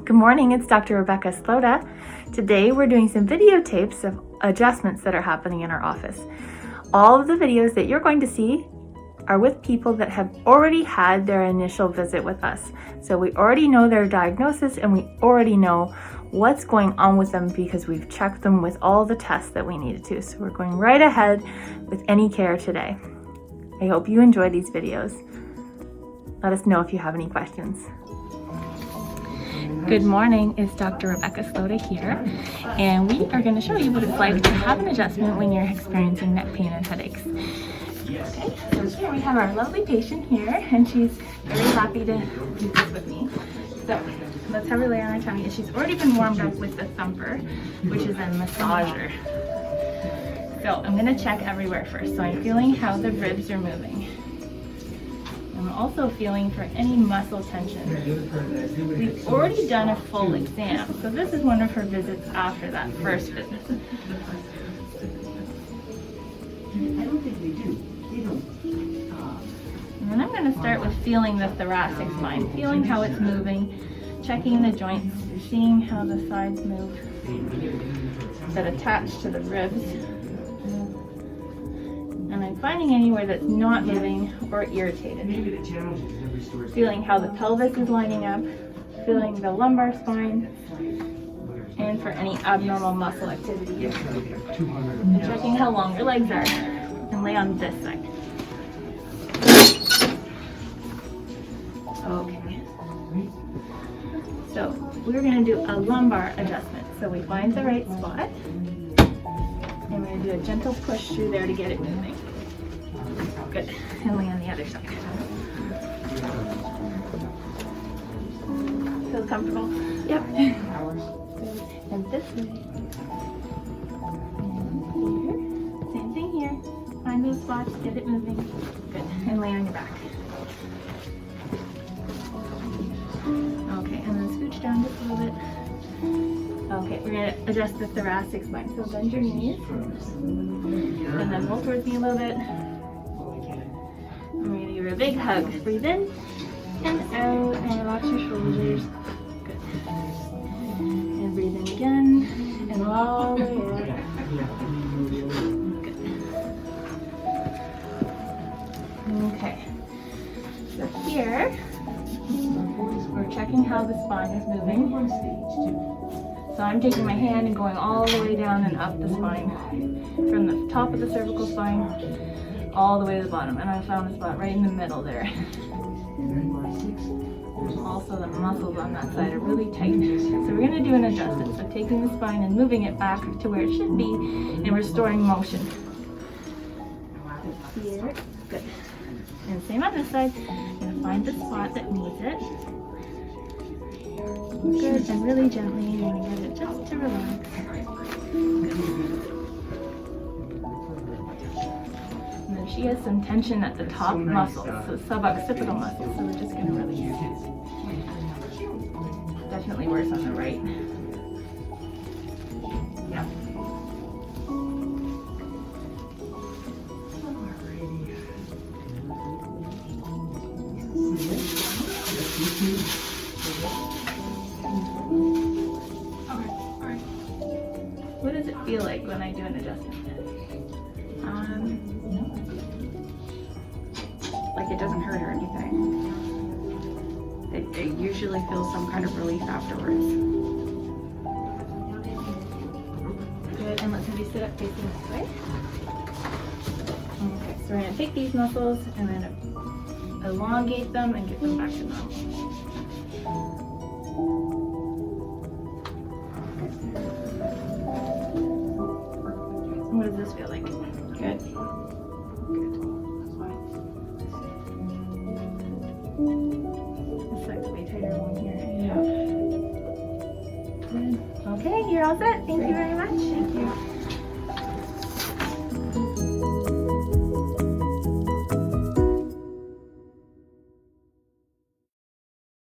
Good morning, it's Dr. Rebecca Slota. Today we're doing some videotapes of adjustments that are happening in our office. All of the videos that you're going to see are with people that have already had their initial visit with us. So we already know their diagnosis and we already know what's going on with them because we've checked them with all the tests that we needed to. So we're going right ahead with any care today. I hope you enjoy these videos. Let us know if you have any questions. Good morning, it's Dr. Rebecca Slota here, and we are going to show you what it's like to have an adjustment when you're experiencing neck pain and headaches. Okay, so here we have our lovely patient here, and she's very happy to do this with me. So let's have her lay on her tummy. She's already been warmed up with the thumper, which is a massager. So I'm going to check everywhere first. So I'm feeling how the ribs are moving. I'm also feeling for any muscle tension. We've already done a full exam, so this is one of her visits after that first visit. I don't think they do. They don't. And then I'm going to start with feeling the thoracic spine, feeling how it's moving, checking the joints, seeing how the sides move that attach to the ribs. And I'm finding anywhere that's not moving or irritated. Feeling how the pelvis is lining up, feeling the lumbar spine, and for any abnormal muscle activity. And checking how long your legs are. And lay on this side. Okay. So we're going to do a lumbar adjustment. So we find the right spot. And we're going to do a gentle push through there to get it moving. Good. And lay on the other side. Feel comfortable? Yep. Good. And this way. And here. Same thing here. Find those spots, get it moving. Good. And lay on your back. Okay, and then scooch down just a little bit. Okay, we're going to adjust the thoracic spine. So bend your knees. And then roll towards me a little bit. And we're going to give her a big hug. Breathe in and out and relax your shoulders. Good. And breathe in again. And all the way up. Good. Okay. So here, we're checking how the spine is moving. So I'm taking my hand and going all the way down and up the spine, from the top of the cervical spine all the way to the bottom. And I found a spot right in the middle there. Also the muscles on that side are really tight. So we're going to do an adjustment. So taking the spine and moving it back to where it should be and restoring motion. Here, good. And same on this side. I'm going to find the spot that needs it. Good, and really gently, you're going to get it just to relax. And then she has some tension at the top muscles, so suboccipital muscles, so we're just going to release. Definitely worse on the right. Yeah. What does it feel like when I do an adjustment? Like it doesn't hurt or anything. It usually feels some kind of relief afterwards. Good, and let's have you sit up facing this way. Okay, so we're going to take these muscles and then elongate them and get them back to normal. What does this feel like? Good. This side's way tighter one here. Yeah. Good. Okay, you're all set. Thank you very much. Thank you.